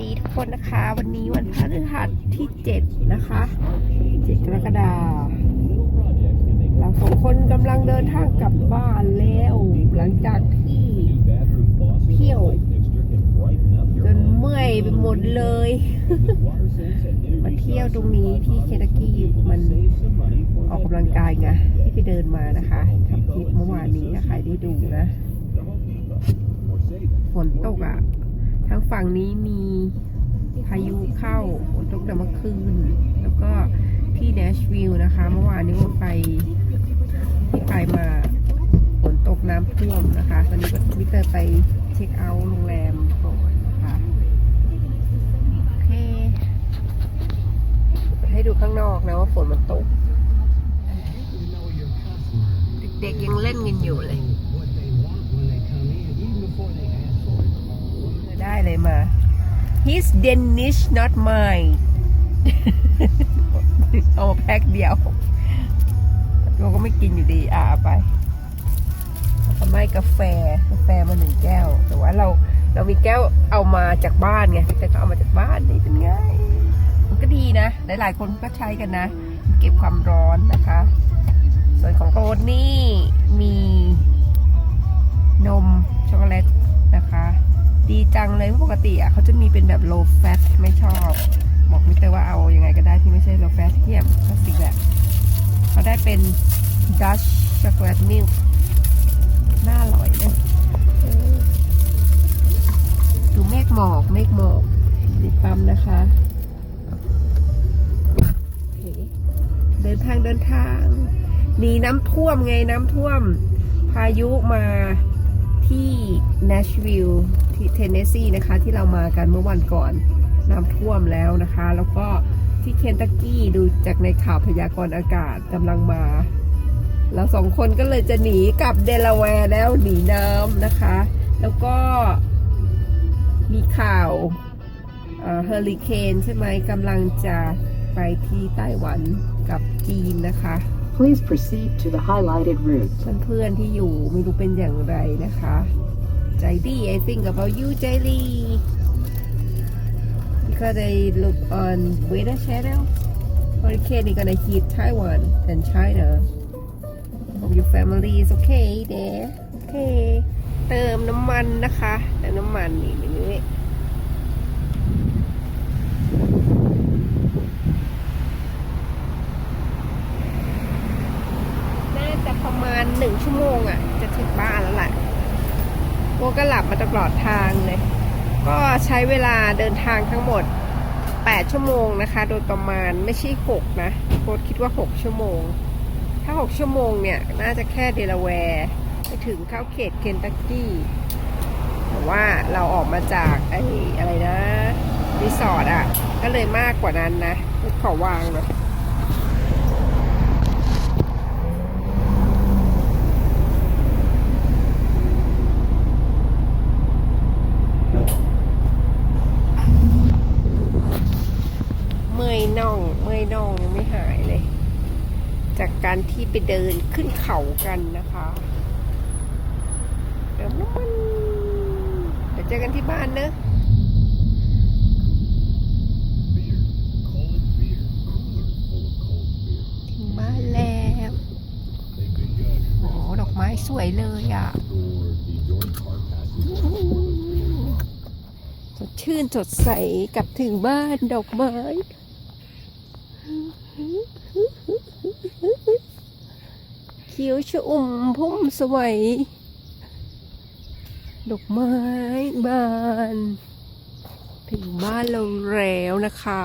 ดีทุกคนนะคะวันนี้วันพฤหัสที่7นะคะ7กรกฎาคมเราสองคนกำลังเดินทางกลับบ้านแล้วหลังจากที่เที่ยวจนเมื่อยไปหมดเลยมาเที่ยวตรงนี้ที่เคนตักกี้มันออกกำลังกายไงที่ไปเดินมานะคะทำคลิปเมื่อวานนี้นะคะได้ดูนะฝนตกอ่ะทางฝั่งนี้มีพายุเข้าฝนตกแต่เมื่อคืนแล้วก็ที่เนชวิลล์นะคะเมื่อวานนี้ที่ไปมาฝนตกน้ำท่วมนะคะตอนนี้ก็มิเตอร์ไปเช็คเอาท์โรงแรมก่อนนะคะโอเคให้ดูข้างนอกนะว่าฝนมันตกเด็กๆยังเล่นกันอยู่เลยได้เลยมา His Danish not mine เอามาแพ็คเดียวเราก็ไม่กินอยู่ดีไปทำไมกาแฟมา1 แก้วแต่ว่าเรามีแก้วเอามาจากบ้านไงแต่เขาเอามาจากบ้านนี่เป็นไงมันก็ดีนะหลายๆคนก็ใช้กันนะเก็บความร้อนนะคะส่วนของโรสนี่มีนมช็อกโกแลตนะคะดีจังเลยเพราะปกติเขาจะมีเป็นแบบ low fat ไม่ชอบบอกมิเตอร์ว่าเอายังไงก็ได้ที่ไม่ใช่ low fat ที่แบบคลาสสิกแบบเขาได้เป็น Dutch chocolate milk น่าอร่อยนะดูเมฆหมอกดีปั๊มนะคะเดินทางหนีน้ำท่วมไงน้ำท่วมพายุมาที่เนชวิลล์ที่เทนเนสซีนะคะที่เรามากันเมื่อวันก่อนน้ำท่วมแล้วนะคะแล้วก็ที่เคนตักกี้ดูจากในข่าวพยากรณ์อากาศกำลังมาเราสองคนก็เลยจะหนีกลับเดลาแวร์แล้วหนีน้ำนะคะแล้วก็มีข่าวเฮอริเคนใช่ไหมกำลังจะไปที่ไต้หวันกับจีนนะคะ Please proceed to the highlighted route เพื่อนๆที่อยู่ไม่รู้เป็นอย่างไรนะคะใจดี I think about you ใจดี because I look on weather channel hurricane is gonna hit Taiwan and China hope your family is okay there okay เติมน้ำมันนะคะแต่น้ำมันนี่ประมาณ1 ชั่วโมงจะถึงบ้านแล้วแหละโบก็หลับมาตลอดทางเลยก็ใช้เวลาเดินทางทั้งหมด8 ชั่วโมงนะคะโดยประมาณไม่ใช่6นะโบคิดว่า6 ชั่วโมงถ้า6 ชั่วโมงเนี่ยน่าจะแค่เดลาแวร์ไปถึงเข้าเขตเคนตักกี้แต่ว่าเราออกมาจากอะไรนะรีสอร์ทก็เลยมากกว่านั้นนะขอวางหน่อยเมื่อยน่องยังไม่หายเลยจากการที่ไปเดินขึ้นเขากันนะคะเดี๋ยวเจอกันที่บ้านเนอะถึงบ้านแล้วโอ้ดอกไม้สวยเลยสดชื่นสดใสกลับถึงบ้านดอกไม้เขียวชอุ่มพุ่มสวยดอกไม้บานถึงบ้านเราแล้วนะคะ